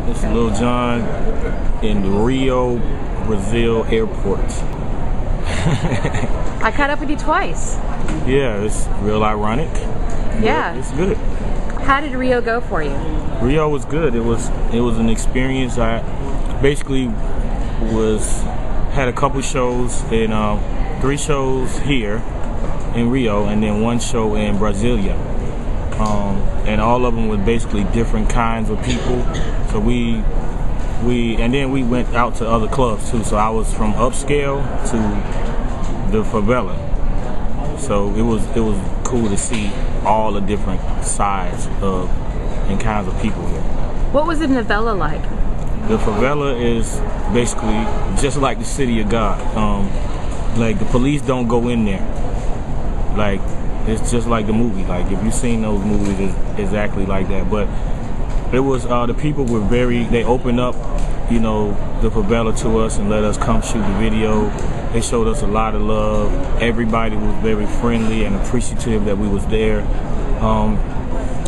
This is Lil Jon in the Rio, Brazil airport. I caught up with you twice. Yeah, it's real ironic. Yeah. It's good. How did Rio go for you? Rio was good. It was an experience. I basically had a couple shows and 3 shows here in Rio and then 1 show in Brasilia. And all of them were basically different kinds of people. So and then we went out to other clubs too. So I was from upscale to the favela. So it was cool to see all the different sides of and kinds of people here. What was the favela like? The favela is basically just like the city of God. Like the police don't go in there. Like it's just like the movie. Like if you've seen those movies, it's exactly like that. But it was the people were they opened up, you know, the favela to us and let us come shoot the video. They showed us a lot of love. Everybody was very friendly and appreciative that we was there.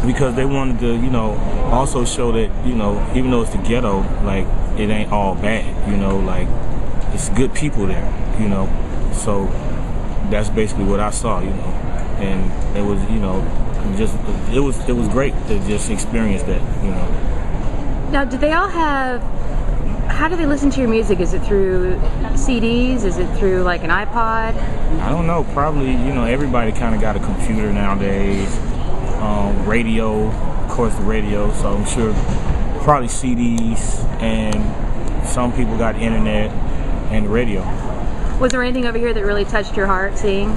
Because they wanted to, you know, also show that, you know, even though it's the ghetto, like it ain't all bad, you know, like it's good people there, you know. So that's basically what I saw, you know. And it was, you know, it was great to just experience that, you know. Now, do they all have? How do they listen to your music? Is it through CDs? Is it through like an iPod? I don't know. Probably, you know, everybody kind of got a computer nowadays. Radio, of course, the radio. So I'm sure probably CDs, and some people got internet and radio. Was there anything over here that really touched your heart seeing?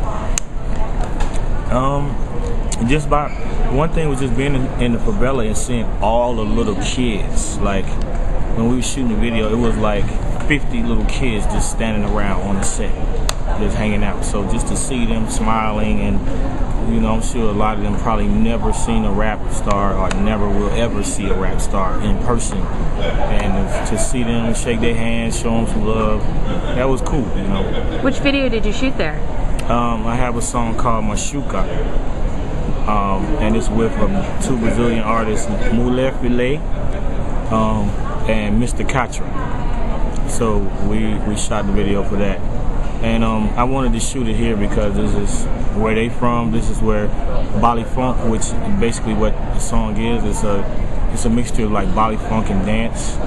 Just about one thing was just being in the favela and seeing all the little kids. Like when we were shooting the video, it was like 50 little kids just standing around on the set, just hanging out. So just to see them smiling, and you know, I'm sure a lot of them probably never seen a rap star or never will ever see a rap star in person. And to see them shake their hands, show them some love, that was cool, you know. Which video did you shoot there? I have a song called Machuca, and it's with 2 Brazilian artists, Mulher Filet and Mr. Catra. So we shot the video for that. And I wanted to shoot it here because this is where they from. This is where Bali Funk, which basically what the song is, it's a mixture of like Bali Funk and dance.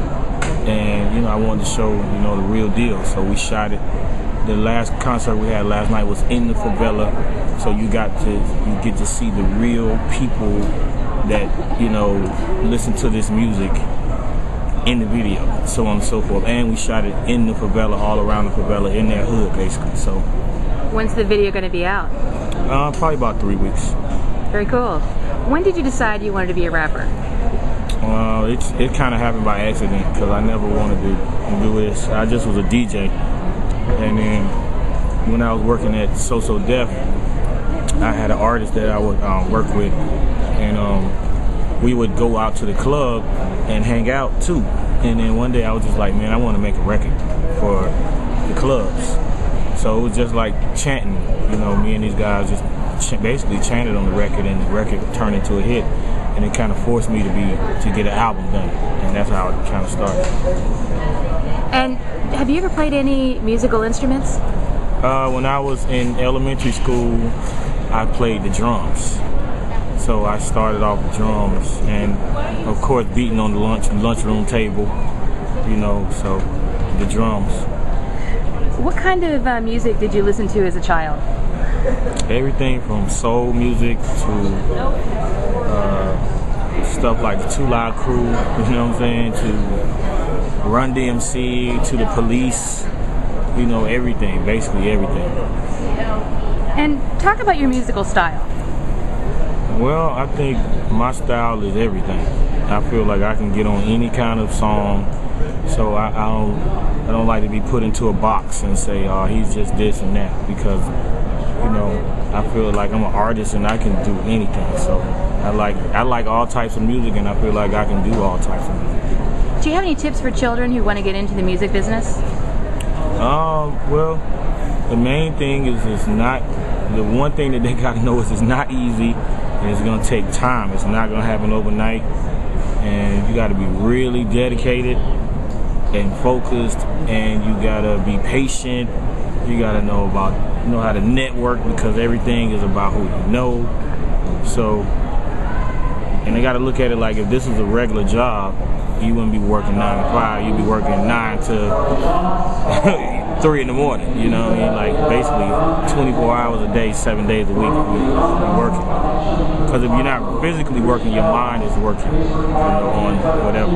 And you know, I wanted to show, you know, the real deal. So we shot it. The last concert we had last night was in the favela, so you get to see the real people that, you know, listen to this music in the video, so on and so forth. And we shot it in the favela, all around the favela, in their hood, basically. So, when's the video going to be out? Probably about 3 weeks. Very cool. When did you decide you wanted to be a rapper? It kind of happened by accident because I never wanted to do this. I just was a DJ. And then when I was working at So So Def, I had an artist that I would work with, and we would go out to the club and hang out too. And then one day I was just like, man, I want to make a record for the clubs. So it was just like chanting, you know, me and these guys just basically chanted on the record, and the record turned into a hit. And it kind of forced me to get an album done, and that's how it kind of started. And have you ever played any musical instruments? When I was in elementary school, I played the drums. So I started off with drums, and of course beating on the lunchroom table, you know, so the drums. What kind of music did you listen to as a child? Everything from soul music to stuff like the Too Loud Crew, you know what I'm saying, to Run DMC, to the Police, you know, everything, basically everything. And talk about your musical style. Well, I think my style is everything. I feel like I can get on any kind of song, so I don't like to be put into a box and say, oh, he's just this and that, because, you know, I feel like I'm an artist and I can do anything. So I like all types of music, and I feel like I can do all types of music. Do you have any tips for children who want to get into the music business? Well, the main thing is the one thing that they got to know is it's not easy, and it's going to take time. It's not going to happen overnight. and you got to be really dedicated and focused, and you got to be patient. You got to know how to network, because everything is about who you know. So, and they got to look at it like, if this was a regular job, you wouldn't be working 9 to 5. You'd be working 9 to 3 in the morning. You know what I mean? Like, basically 24 hours a day, 7 days a week, you're working. Because if you're not physically working, your mind is working, on whatever.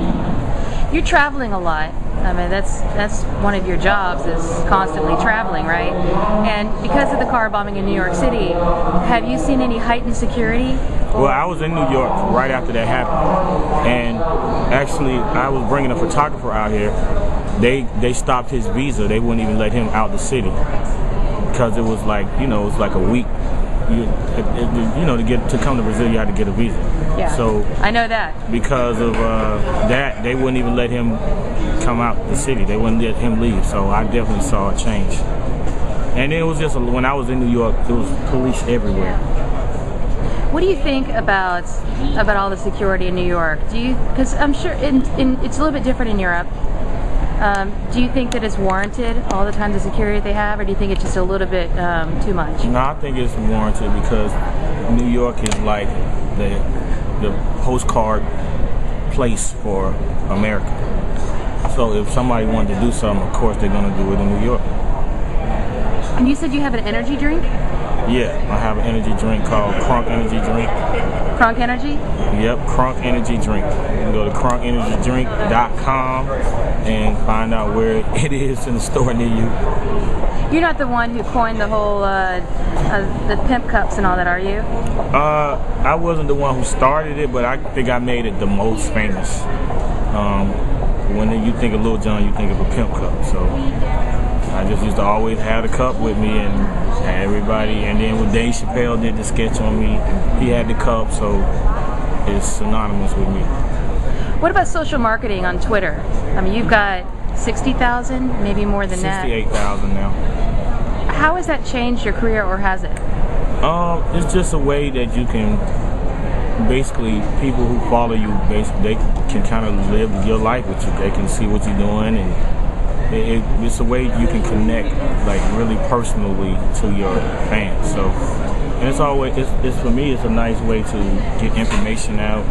You're traveling a lot. I mean, that's one of your jobs, is constantly traveling, right? And because of the car bombing in New York City, have you seen any heightened security? Well, I was in New York right after that happened, and actually I was bringing a photographer out here. They stopped his visa. They wouldn't even let him out the city, because it was like, it was like a week. To come to Brazil, you had to get a visa. Yeah. So I know that. Because of that, they wouldn't even let him come out the city. They wouldn't let him leave. So I definitely saw a change. And it was just, when I was in New York, there was police everywhere. What do you think about all the security in New York? Because I'm sure it's a little bit different in Europe. Do you think that it's warranted, all the kinds of security they have, or do you think it's just a little bit too much? No, I think it's warranted, because New York is like the postcard place for America. So if somebody wanted to do something, of course they're going to do it in New York. And you said you have an energy drink? Yeah, I have an energy drink called Crunk Energy Drink. Crunk Energy? Yep, Crunk Energy Drink. You can go to crunkenergydrink.com and find out where it is in the store near you. You're not the one who coined the whole the pimp cups and all that, are you? I wasn't the one who started it, but I think I made it the most famous. When you think of Lil Jon, you think of a pimp cup. So I just used to always have the cup with me, and everybody. And then when Dave Chappelle did the sketch on me, he had the cup, so it's synonymous with me. What about social marketing on Twitter? I mean, you've got 60,000, maybe more than that. 68,000 now. How has that changed your career, or has it? It's just a way that you can, basically, people who follow you, they can kind of live your life with you. They can see what you're doing, and it's a way you can connect, like, really personally to your fans. So, and it's always, it's for me, it's a nice way to get information out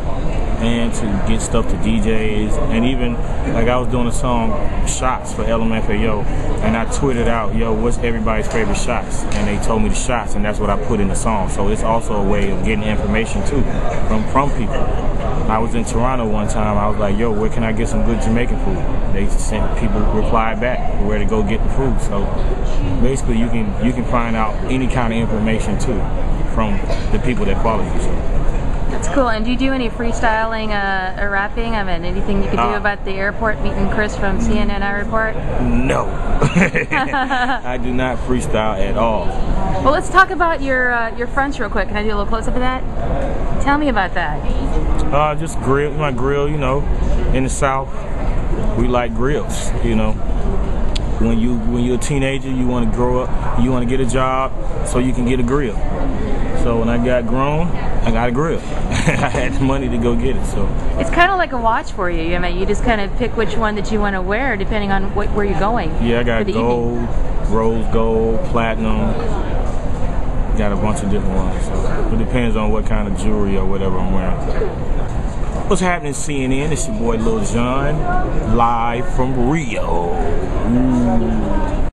and to get stuff to DJs. And even, like, I was doing a song, Shots, for LMFAO, and I tweeted out, yo, what's everybody's favorite shots? And they told me the shots, and that's what I put in the song. So it's also a way of getting information too from people. I was in Toronto one time. I was like, yo, where can I get some good Jamaican food? They sent people replied back where to go get the food. So basically, you can find out any kind of information too from the people that follow you. So. That's cool. And do you do any freestyling or rapping? I mean, anything you could do about the airport meeting Chris from CNN I Report? No. I do not freestyle at all. Well, let's talk about your fronts real quick. Can I do a little close-up of that? Tell me about that. Just my grill, in the South, we like grills, When you're a teenager, you want to grow up, you want to get a job so you can get a grill. So when I got grown, I got a grill. I had the money to go get it. So it's kind of like a watch for you. I mean, you just kind of pick which one that you want to wear depending on where you're going. Yeah, I got gold, rose gold, platinum. Got a bunch of different ones. So it depends on what kind of jewelry or whatever I'm wearing. What's happening, CNN? It's your boy Lil Jon, live from Rio. Ooh.